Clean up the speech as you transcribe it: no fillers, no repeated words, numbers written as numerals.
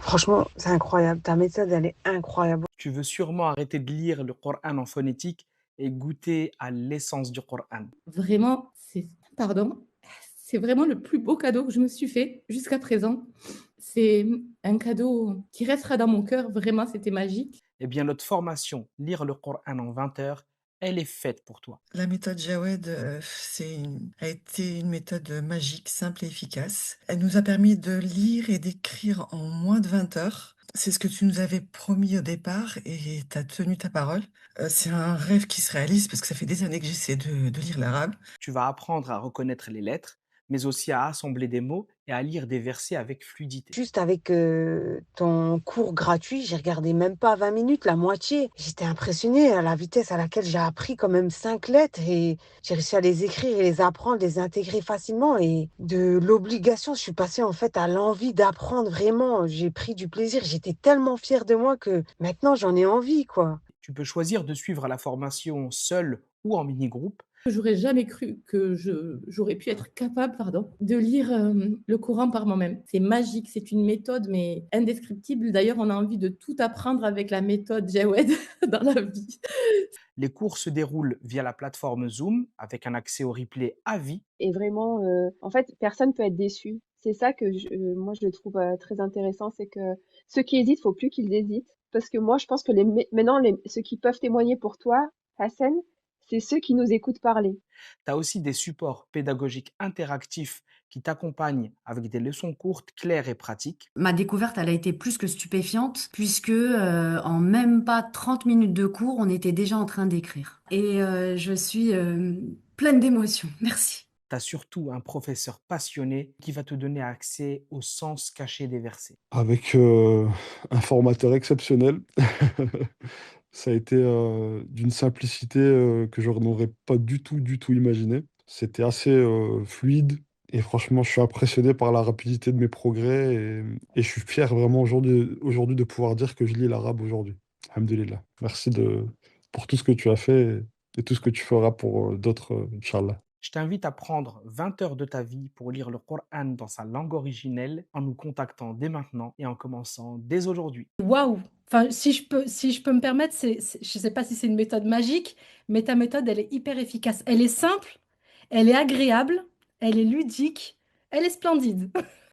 Franchement, c'est incroyable. Ta méthode, elle est incroyable. Tu veux sûrement arrêter de lire le Coran en phonétique et goûter à l'essence du Coran. Vraiment, pardon, c'est vraiment le plus beau cadeau que je me suis fait jusqu'à présent. C'est un cadeau qui restera dans mon cœur. Vraiment, c'était magique. Eh bien, notre formation Lire le Coran en 20 heures, elle est faite pour toi. La méthode Jawed, a été une méthode magique, simple et efficace. Elle nous a permis de lire et d'écrire en moins de 20 heures. C'est ce que tu nous avais promis au départ et tu as tenu ta parole. C'est un rêve qui se réalise parce que ça fait des années que j'essaie de lire l'arabe. Tu vas apprendre à reconnaître les lettres, mais aussi à assembler des mots et à lire des versets avec fluidité. Juste avec, ton cours gratuit, j'ai regardé même pas 20 minutes, la moitié. J'étais impressionnée à la vitesse à laquelle j'ai appris quand même 5 lettres et j'ai réussi à les écrire et les apprendre, les intégrer facilement et de l'obligation, je suis passée en fait à l'envie d'apprendre vraiment. J'ai pris du plaisir. J'étais tellement fière de moi que maintenant j'en ai envie, quoi. Tu peux choisir de suivre la formation seul ou en mini-groupe. J'aurais jamais cru que j'aurais pu être capable, pardon, de lire le Coran par moi-même. C'est magique, c'est une méthode, mais indescriptible. D'ailleurs, on a envie de tout apprendre avec la méthode Jawed dans la vie. Les cours se déroulent via la plateforme Zoom avec un accès au replay à vie. Et vraiment, en fait, personne peut être déçu. C'est ça que moi je trouve très intéressant, c'est que ceux qui hésitent, faut plus qu'ils hésitent, parce que moi je pense que maintenant ceux qui peuvent témoigner pour toi, Hassan, c'est ceux qui nous écoutent parler. Tu as aussi des supports pédagogiques interactifs qui t'accompagnent avec des leçons courtes, claires et pratiques. Ma découverte, elle a été plus que stupéfiante, puisque en même pas 30 minutes de cours, on était déjà en train d'écrire. Et je suis pleine d'émotions. Merci. Tu as surtout un professeur passionné qui va te donner accès au sens caché des versets. Avec, un formateur exceptionnel. Ça a été, d'une simplicité, que je n'aurais pas du tout imaginé. C'était assez, fluide et franchement, je suis impressionné par la rapidité de mes progrès et je suis fier vraiment aujourd'hui de pouvoir dire que je lis l'arabe aujourd'hui. Alhamdoulilah. Merci pour tout ce que tu as fait et tout ce que tu feras pour, d'autres, inch'Allah. Je t'invite à prendre 20 heures de ta vie pour lire le Coran dans sa langue originelle en nous contactant dès maintenant et en commençant dès aujourd'hui. Waouh! Enfin, si je peux me permettre, je sais pas si c'est une méthode magique, mais ta méthode, elle est hyper efficace. Elle est simple, elle est agréable, elle est ludique, elle est splendide.